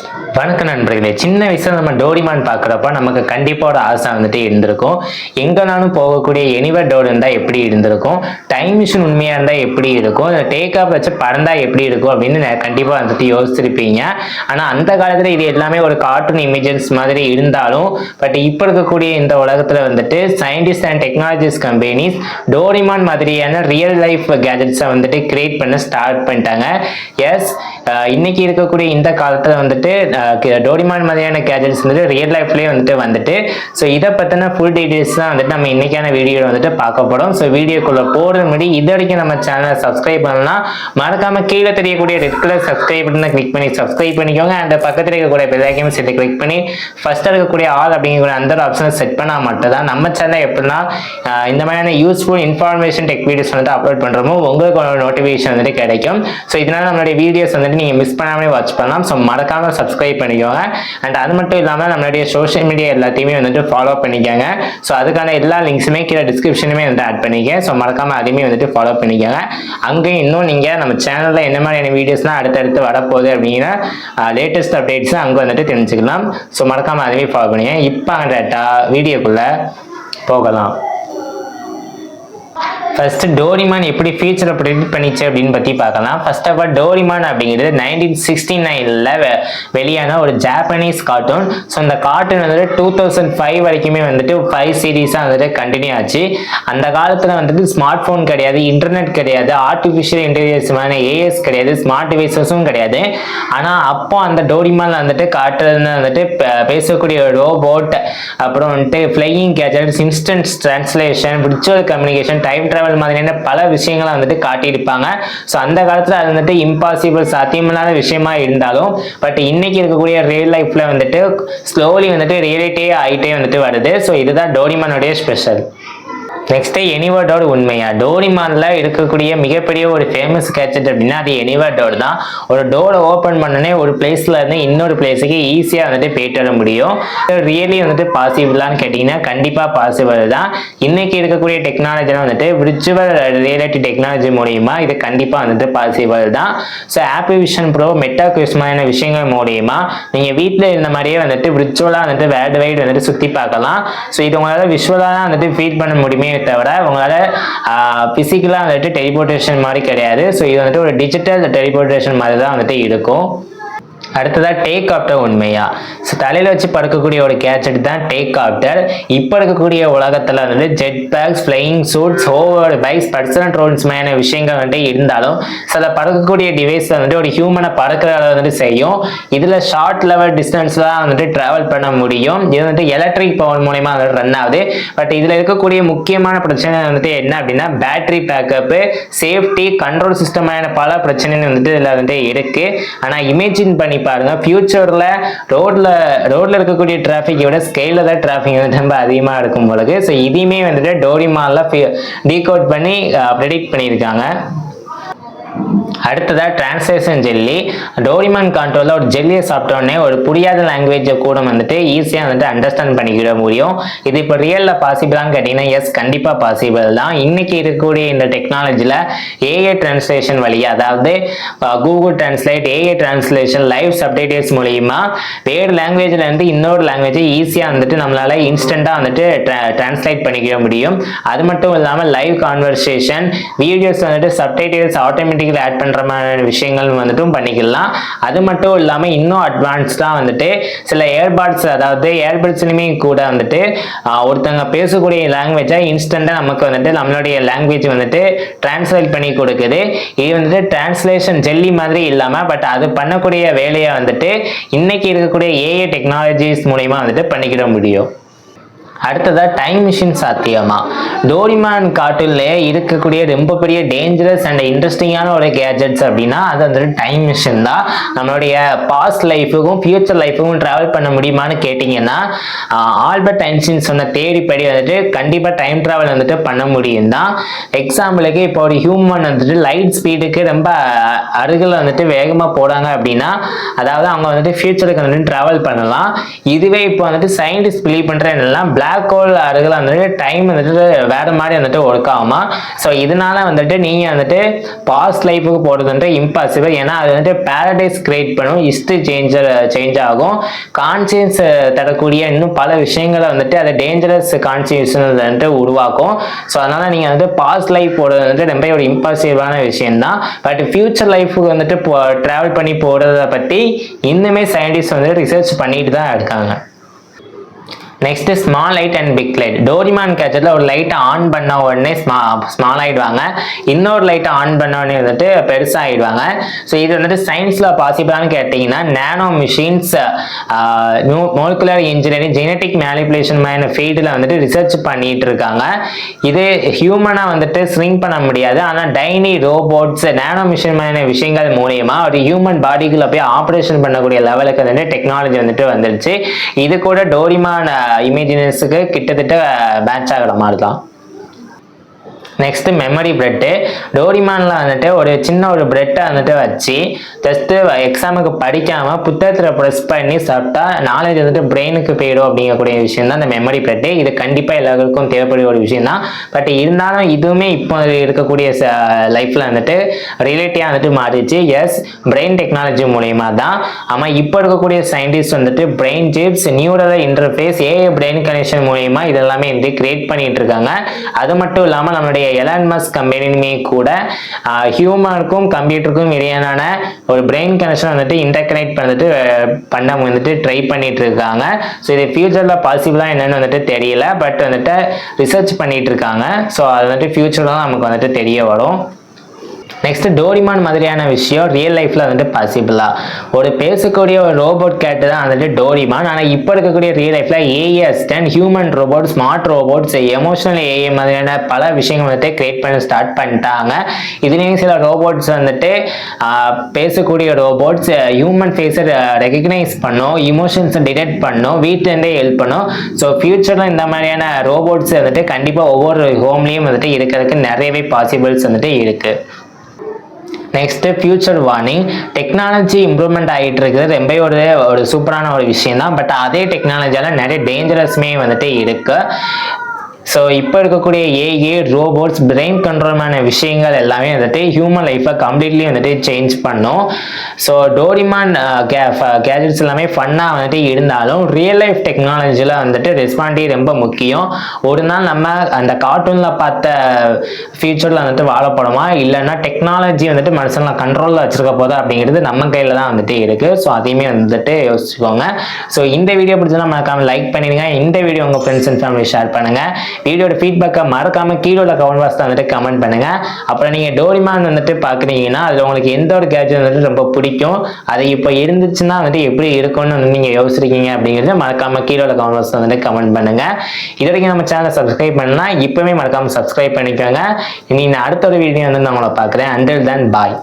வணக்கம் நண்பர்களே. சின்ன வயசுல நம்ம டோரிமான் பார்க்குறப்ப நமக்கு கண்டிப்பாக ஒரு ஆசை வந்துட்டு இருந்திருக்கும். எங்கனாலும் போகக்கூடிய எனிவர் டோர் இருந்தால் எப்படி இருந்திருக்கும், டைம் மிஷின் உண்மையாக இருந்தால் எப்படி இருக்கும், டேக் ஆஃப் வச்சு பறந்தா எப்படி இருக்கும் அப்படின்னு கண்டிப்பாக வந்துட்டு யோசிச்சிருப்பீங்க. ஆனால் அந்த காலத்தில் இது எல்லாமே ஒரு கார்ட்டூன் இமேஜஸ் மாதிரி இருந்தாலும் பட் இப்போ இருக்கக்கூடிய இந்த உலகத்தில் வந்துட்டு scientist and technologies companies Doraemon மாதிரியான ரியல் லைஃப் கேஜெட்ஸை வந்துட்டு கிரியேட் பண்ண ஸ்டார்ட் பண்ணிட்டாங்க. எஸ், இன்னைக்கு இருக்கக்கூடிய இந்த காலத்தில் வந்துட்டு டோரிமான் மாதிரியான கேஜெட்ஸ் வந்துட்டு ரியல் லைஃப்லேயே வந்துட்டு ஸோ இதை பற்றின ஃபுல் டீடைல்ஸ் தான் வந்துட்டு நம்ம இன்னைக்கான வீடியோவில் வந்துட்டு பார்க்க போகிறோம். ஸோ வீடியோக்குள்ளே போகிறது முன்னாடி இது வரைக்கும் நம்ம சேனலை சப்ஸ்கிரைப் பண்ணலாம், மறக்காம கீழே தெரியக்கூடிய ரெட் கலர் சப்ஸ்கிரைப் பட்டனை கிளிக் பண்ணி சப்ஸ்கிரைப் பண்ணிக்கோங்க. அந்த பக்கத்தில் இருக்கக்கூடிய பெல் ஐக்கனை சேர்த்து கிளிக் பண்ணி ஃபர்ஸ்ட் இருக்கக்கூடிய ஆல் அப்படிங்கிற அந்த ஒரு ஆப்ஷனை செட் பண்ணால் மட்டும் தான் நம்ம சேனல் எப்படின்னா இந்த மாதிரியான யூஸ்ஃபுல் இன்ஃபர்மேஷன் டெக் வீடியோஸ் வந்துட்டு அப்லோட் பண்ணுறோமோ உங்களுக்கு ஒரு நோட்டிஃபிகேஷன் வந்துட்டு கிடைக்கும். ஸோ இதனால நம்மளுடைய வீடியோஸ் வந்துட்டு நீங்கள் மிஸ் பண்ணாமலே வாட்ச் பண்ணலாம். ஸோ மறக்காம சப்ஸ்கிரைப் பண்ணிக்கோங்க. அண்ட் அது மட்டும் இல்லாமல் நம்மளுடைய சோஷியல் மீடியா எல்லாத்தையுமே வந்துட்டு ஃபாலோ பண்ணிக்கோங்க. ஸோ அதுக்கான எல்லா லிங்க்ஸுமே கீழே டிஸ்கிரிப்ஷனுமே வந்து ஆட் பண்ணிக்கேன். ஸோ மறக்காம அதையுமே வந்துட்டு ஃபாலோ பண்ணிக்கோங்க. அங்கேயும் இன்னும் நீங்கள் நம்ம சேனலில் என்ன மாதிரியான வீடியோஸ்லாம் அடுத்தடுத்து வரப்போகுது அப்படிங்கிற லேட்டஸ்ட் அப்டேட்ஸ் அங்கே வந்துட்டு தெரிஞ்சுக்கலாம். ஸோ மறக்காம அதையுமே ஃபாலோ பண்ணிங்க. இப்போ டேட்டா வீடியோக்குள்ளே போகலாம். ஃபர்ஸ்ட் டோரிமான் எப்படி ஃபியூச்சரை ப்ரெடிக்ட் பண்ணிச்சு அப்படின்னு பற்றி பார்க்கலாம். ஃபர்ஸ்ட் ஆஃப் ஆல் டோரிமான் அப்படிங்கிறது 1969 வெளியான ஒரு ஜாப்பனீஸ் கார்ட்டூன். ஸோ அந்த கார்ட்டூன் வந்துட்டு 2005 வரைக்குமே வந்துட்டு 5 சீரீஸாக வந்துட்டு கண்டினியூ ஆச்சு. அந்த காலத்தில் வந்துட்டு ஸ்மார்ட் ஃபோன் கிடையாது, இன்டர்நெட் கிடையாது, ஆர்டிஃபிஷியல் இன்டெலிஜென்ஸான ஏஎஸ் கிடையாது, ஸ்மார்ட் டிவைசஸும் கிடையாது. ஆனால் அப்போ அந்த டோரிமான் வந்துட்டு காட்டுறதுன்னு வந்துட்டு பேசக்கூடிய ரோபோட், அப்புறம் வந்துட்டு flying gadgets, instant translation, virtual communication, time travel மாதிரியான பல விஷயங்களை வந்துட்டு காட்டியிருப்பாங்க. ஸோ அந்த காலத்தில் அது வந்துட்டு இம்பாசிபிள், சாத்தியமில்லாத விஷயமா இருந்தாலும் பட் இன்னைக்கு இருக்கக்கூடிய ரியல் லைஃப்ல வந்துட்டு ஸ்லோலி வந்துட்டு ரியாலிட்டியே ஆகிட்டே வந்துட்டு வருது. ஸோ இதுதான் டோரிமானுடைய ஸ்பெஷல். நெக்ஸ்ட் எனிவர் டோர் உண்மையா? டோரிமான்ல இருக்கக்கூடிய மிகப்பெரிய ஒரு ஃபேமஸ் கேட்ஜெட் அப்படின்னா அது எனிவர் டோர் தான். ஒரு டோரை ஓப்பன் பண்ணனே ஒரு பிளேஸ்ல இருந்து இன்னொரு பிளேஸுக்கு ஈஸியாக வந்துட்டு போயிட்டு வர முடியும். ரியலி வந்துட்டு பாசிபிளான்னு கேட்டிங்கன்னா கண்டிப்பாக பாசிபிள் தான். இன்னைக்கு இருக்கக்கூடிய டெக்னாலஜிலாம் வந்துட்டு விர்ச்சுவல் ரியாலிட்டி டெக்னாலஜி மூலியமா இது கண்டிப்பாக வந்துட்டு பாசிபிள் தான். So apple Vision Pro, meta quiz மாதிரியான விஷயங்கள் மூலியமா நீங்கள் வீட்டில் இருந்த மாதிரியே வந்துட்டு விர்ச்சுவலாக வந்துட்டு வேர்ல்டு வைட் வந்துட்டு சுற்றி பார்க்கலாம். ஸோ இது உங்களால் விஷுவலாக வந்துட்டு ஃபீல் பண்ண முடியுமே தவிர உங்களால பிசிக்கலா வந்துட்டு டெலிபோர்டேஷன் மாதிரி கிடையாது. ஸோ இது வந்துட்டு ஒரு டிஜிட்டல் டெலிபோர்டேஷன் மாதிரி தான் வந்துட்டு இருக்கும். அடுத்ததா டேக் ஆப்டர் உண்மையா? ஸோ தலையில் வச்சு பறக்கக்கூடிய ஒரு கேட்ஜெட் தான் டேக் ஆப்டர். இப்போ இருக்கக்கூடிய உலகத்தில் வந்துட்டு jet packs, flying suits, hover bikes, personal drones மாதிரியான விஷயங்கள் வந்துட்டு இருந்தாலும் சில பறக்கக்கூடிய டிவைஸில் வந்துட்டு ஒரு ஹியூமனை பறக்கிற வந்துட்டு செய்யும். இதில் ஷார்ட் லெவல் டிஸ்டன்ஸ்லாம் வந்துட்டு ட்ராவல் பண்ண முடியும். இது வந்துட்டு எலக்ட்ரிக் பவர் மூலயமா வந்துட்டு ரன் ஆகுது. பட் இதில் இருக்கக்கூடிய முக்கியமான பிரச்சனை வந்துட்டு என்ன அப்படின்னா பேட்டரி பேக்கப்பு, சேஃப்டி, கண்ட்ரோல் சிஸ்டமான பல பிரச்சனைகள் வந்துட்டு இதில் வந்துட்டு இருக்கு. ஆனால் இமேஜின் பண்ணி பாருங்க, ஃபியூச்சர்ல ரோட்ல இருக்கக்கூடிய டிராஃபிக் விட ஸ்கேல்ல தான் டிராஃபிக் வந்து ரொம்ப அதிகமா இருக்கும் போது. ஸோ இதையுமே வந்துட்டு டோரிமான்ல டீகோட் பண்ணி ப்ரெடிக்ட் பண்ணியிருக்காங்க. அடுத்ததா டிரான்ஸ்லேஷன் ஜெல்லி. டோரிமான் கான்ட்ரோல ஒரு ஜெல்லியை சாப்பிட்டோடனே ஒரு புரியாத லாங்குவேஜை கூட வந்துட்டு ஈஸியாக வந்துட்டு அண்டர்ஸ்டாண்ட் பண்ணிக்கிட முடியும். இது இப்போ ரியல்ல பாசிபிளான்னு கேட்டீங்கன்னா எஸ், கண்டிப்பாக பாசிபிள் தான். இன்னைக்கு இருக்கக்கூடிய இந்த டெக்னாலஜியில் ஏஐ டிரான்ஸ்லேஷன் வழியா, அதாவது Google translate, AI translation, live subtitles மூலியமா வேறு லாங்குவேஜ்ல இருந்து இன்னொரு லாங்குவேஜை ஈஸியாக வந்துட்டு நம்மளால இன்ஸ்டண்டா வந்துட்டு டிரான்ஸ்லேட் பண்ணிக்கிட முடியும். அது மட்டும் இல்லாமல் லைவ் கான்வர்சேஷன், வீடியோஸ் வந்துட்டு சப்டைட்டில்ஸ் ஆட்டோமேட்டிக்கலி ஆட் பண்ற மாதிரி விஷயங்கள் வந்துட்டும் பண்ணிக்கலாம். அது மட்டும் இல்லாமல் இன்னும் அட்வான்ஸ்டாக வந்துட்டு சில ஏர்பாட்ஸ், அதாவது ஏர்பட்ஸ்லையுமே கூட வந்துட்டு ஒருத்தவங்க பேசக்கூடிய லாங்குவேஜை இன்ஸ்டண்டா நமக்கு வந்துட்டு நம்மளுடைய லாங்குவேஜ் வந்துட்டு டிரான்ஸ்லேட் பண்ணி கொடுக்குது. இது வந்துட்டு டிரான்ஸ்லேஷன் ஜெல்லி மாதிரி இல்லாமல் பட் அது பண்ணக்கூடிய வேலையை வந்துட்டு இன்னைக்கு இருக்கக்கூடிய ஏஐ டெக்னாலஜிஸ் மூலமா வந்துட்டு பண்ணிக்கிட முடியும். அடுத்ததா டைம் மிஷின் சாத்தியமா? டோரிமான் கார்ட்டூன்ல இருக்கக்கூடிய ரொம்ப பெரிய டேஞ்சரஸ் அண்ட் இன்ட்ரெஸ்டிங்கான ஒரு கேஜெட்ஸ் அப்படின்னா அது வந்துட்டு டைம் மிஷின் தான். நம்மளுடைய பாஸ்ட் லைஃபுக்கும் ஃபியூச்சர் லைஃபுக்கும் டிராவல் பண்ண முடியுமான்னு கேட்டிங்கன்னா ஆல்பர்ட் ஐன்ஸ்டீன் சொன்ன தேரிப்படி வந்துட்டு கண்டிப்பாக டைம் டிராவல் வந்துட்டு பண்ண முடியும் தான். எக்ஸாம்பிளுக்கு இப்போ ஒரு ஹியூமன் வந்துட்டு லைட் ஸ்பீடுக்கு ரொம்ப அருகில் வந்துட்டு வேகமாக போகிறாங்க அப்படின்னா அதாவது அவங்க வந்துட்டு ஃபியூச்சருக்கு வந்துட்டு டிராவல் பண்ணலாம். இதுவே இப்போ வந்துட்டு சயின்டிஸ்ட் பிலீவ் பண்ணுற என்னெல்லாம் பிளாக் ஹோல் அருகில் வந்துட்டு டைம் வந்துட்டு வேற மாதிரி வந்துட்டு ஒர்க் ஆகுமா. ஸோ இதனால வந்துட்டு நீங்க வந்துட்டு பாஸ்ட் லைஃபுக்கு போறது வந்துட்டு இம்பாசிபிள். ஏன்னா அது வந்துட்டு பேரடைஸ் கிரியேட் பண்ணும், ஹிஸ்டரி சேஞ்ச் ஆகும், கான்சியன்ஸ் தரக்கூடிய இன்னும் பல விஷயங்களை வந்துட்டு அதை டேஞ்சரஸ் கான்சியஸ் வந்துட்டு உருவாக்கும். ஸோ அதனால நீங்க வந்து பாஸ்ட் லைஃப் போடுறது வந்துட்டு ரொம்ப ஒரு இம்பாசிபிளான விஷயம் தான். பட் ஃபியூச்சர் லைஃபுக்கு வந்துட்டு டிராவல் பண்ணி போறதை பத்தி இன்னுமே சயின்டிஸ்ட் வந்து ரிசர்ச் பண்ணிட்டு தான் இருக்காங்க. Next small light and big light. Doraemon கேஜெட்ல ஒரு லைட்டை ஆன் பண்ண உடனே ஸ்மால் ஆயிடுவாங்க, இன்னொரு லைட்டை ஆன் பண்ண உடனே வந்துட்டு பெருசாக ஆயிடுவாங்க. ஸோ இது வந்துட்டு சயின்ஸ்ல பாசிபிளான்னு கேட்டிங்கன்னா nano machines, molecular engineering, genetic manipulation மாதிரி ஃபீல்டில் வந்துட்டு ரிசர்ச் பண்ணிட்டு இருக்காங்க. இது ஹியூமனா வந்துட்டு ஸ்ரிங்க் பண்ண முடியாது, ஆனால் டைனி ரோபோட்ஸ் நானோ மிஷின் மாதிரி விஷயங்கள் மூலியமா ஒரு ஹியூமன் பாடிக்குள்ள போய் ஆப்ரேஷன் பண்ணக்கூடிய லெவலுக்கு வந்துட்டு டெக்னாலஜி வந்துட்டு வந்துருச்சு. இது கூட டோரிமான் இமேஜினஸுக்கு கிட்டத்தட்ட மேட்ச் ஆகிற மாதிரி தான். Next memory bread. டோரிமான்ல வந்துட்டு ஒரு சின்ன ஒரு பிரெட்டை வந்துட்டு வச்சு ஜஸ்ட் எக்ஸாமுக்கு படிக்காம புத்தகத்தில் ப்ரெஸ் பண்ணி சாப்பிட்டா நாலேஜ் வந்துட்டு பிரெயினுக்கு போயிடும் அப்படிங்கக்கூடிய விஷயம் தான் இந்த மெமரி பிரெட்டு. இது கண்டிப்பாக எல்லாருக்கும் தேவைப்படிய ஒரு விஷயம் தான். பட் இருந்தாலும் இதுவுமே இப்போ இருக்கக்கூடிய லைஃப்ல வந்துட்டு ரிலேட்டிவாக வந்துட்டு மாறிடுச்சு. எஸ், பிரெயின் டெக்னாலஜி மூலயமா தான். ஆமாம், இப்போ இருக்கக்கூடிய சயின்டிஸ்ட் வந்துட்டு brain chips, neural interface, AI brain connection மூலயமா இதெல்லாமே வந்து கிரியேட் பண்ணிட்டு இருக்காங்க. அது மட்டும் இல்லாமல் நம்மளுடைய எலான் மஸ்க் கம்பெனியுமே கூட ஹியூமனுக்கும் கம்ப்யூட்டருக்கும் இடையான ஒரு பிரெயின் கனெக்ஷன் வந்துட்டு இன்டர்கனெக்ட் பண்ணிட்டு பண்ண வந்துட்டு ட்ரை பண்ணிட்டு இருக்காங்க. ஸோ இது ஃபியூச்சர்ல பாசிபிளா என்னன்னு வந்துட்டு தெரியல, பட் வந்துட்டு ரிசர்ச் பண்ணிட்டு இருக்காங்க. ஸோ அது வந்துட்டு ஃபியூச்சர்ல தான் நமக்கு வந்துட்டு தெரிய வரும். நெக்ஸ்ட் டோரிமான் மாதிரியான விஷயம் ரியல் லைஃப்ல வந்துட்டு பாசிபிளா? ஒரு பேசக்கூடிய ஒரு ரோபோட் கேட்டு தான் வந்துட்டு டோரிமான். ஆனால் இப்போ இருக்கக்கூடிய ரியல் லைஃப்ல AI assistant, human robot, smart robots, emotional AI மாதிரியான பல விஷயங்கள் வந்துட்டு கிரியேட் பண்ண ஸ்டார்ட் பண்ணிட்டாங்க. இதுலேயும் சில ரோபோட்ஸ் வந்துட்டு பேசக்கூடிய ரோபோட்ஸ் ஹியூமன் ஃபேஸை ரெகக்னைஸ் பண்ணும், இமோஷன்ஸை டிடெக்ட் பண்ணும், வீட்டிலேருந்தே ஹெல்ப் பண்ணும். ஸோ ஃபியூச்சரில் இந்த மாதிரியான ரோபோட்ஸ் வந்துட்டு கண்டிப்பாக ஒவ்வொரு ஹோம்லேயும் வந்துட்டு இருக்கிறதுக்கு நிறையவே பாசிபிள்ஸ் வந்துட்டு இருக்கு. Next future warning. Technology improvement ஆகிட்டு இருக்குது, ரொம்ப ஒரு சூப்பரான ஒரு விஷயம் தான். பட் அதே டெக்னாலஜியால நிறைய டேஞ்சரஸ்மே வந்துட்டு இருக்கு. ஸோ இப்போ இருக்கக்கூடிய ஏஐ ரோபோட்ஸ், பிரெயின் கண்ட்ரோல்மான விஷயங்கள் எல்லாமே வந்துட்டு ஹியூமன் லைஃப்பை கம்ப்ளீட்லி வந்துட்டு சேஞ்ச் பண்ணும். ஸோ டோரிமான் கேஜெட்ஸ் எல்லாமே ஃபன்னாக வந்துட்டு இருந்தாலும் ரியல் லைஃப் டெக்னாலஜியில் வந்துட்டு ரெஸ்பான்டி ரொம்ப முக்கியம். ஒரு நாள் நம்ம அந்த கார்ட்டூனில் பார்த்த ஃபியூச்சரில் வந்துட்டு வாழப்படமா, இல்லைன்னா டெக்னாலஜி வந்துட்டு மனுஷங்களை கண்ட்ரோலில் வச்சிருக்க போதா அப்படிங்கிறது நம்ம கையில் தான் வந்துட்டு இருக்குது. ஸோ அதையுமே வந்துட்டு யோசிச்சுக்கோங்க. ஸோ இந்த வீடியோ பிடிச்சா மறக்காம லைக் பண்ணிடுங்க, இந்த வீடியோ உங்கள் ஃப்ரெண்ட்ஸ் அண்ட் ஃபேமிலி ஷேர் பண்ணுங்கள். வீடியோட ஃபீட்பேக்கை மறக்காம கீழே கமெண்ட் பாக்ஸ்ல வந்துட்டு கமெண்ட் பண்ணுங்க. அப்புறம் நீங்க டோரிமான் வந்துட்டு பாக்குறீங்கன்னா அதுல உங்களுக்கு எந்த ஒரு கேஜெட் வந்துட்டு ரொம்ப பிடிக்கும், அது இப்போ இருந்துச்சுன்னா வந்துட்டு எப்படி இருக்கும்னு நீங்க யோசிச்சிருக்கீங்க அப்படிங்கிறத மறக்காம கீழே கமெண்ட் பாக்ஸ்ல வந்துட்டு கமெண்ட் பண்ணுங்க. இது வரைக்கும் நம்ம சேனலை சப்ஸ்கிரைப் பண்ணலாம், இப்பவுமே மறக்காம சப்ஸ்கிரைப் பண்ணிக்கோங்க. இனி நான் அடுத்த ஒரு வீடியோ வந்து நான் உங்களை பார்க்குறேன். அண்டில் தென் பாய்.